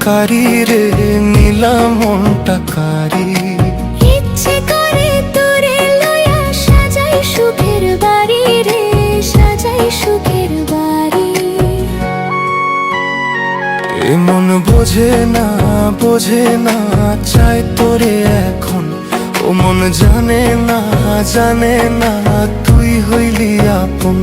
কারি রে নিলাম মনটা কারি। ইচ্ছে করে তোরে লয়া সাজাই সুখের বাড়ি রে, সাজাই সুখের বাড়ি। এ মন বোঝে না বোঝে না চাই তোরে এখন, ও মন জানে না জানে না তুই হইলি আপন।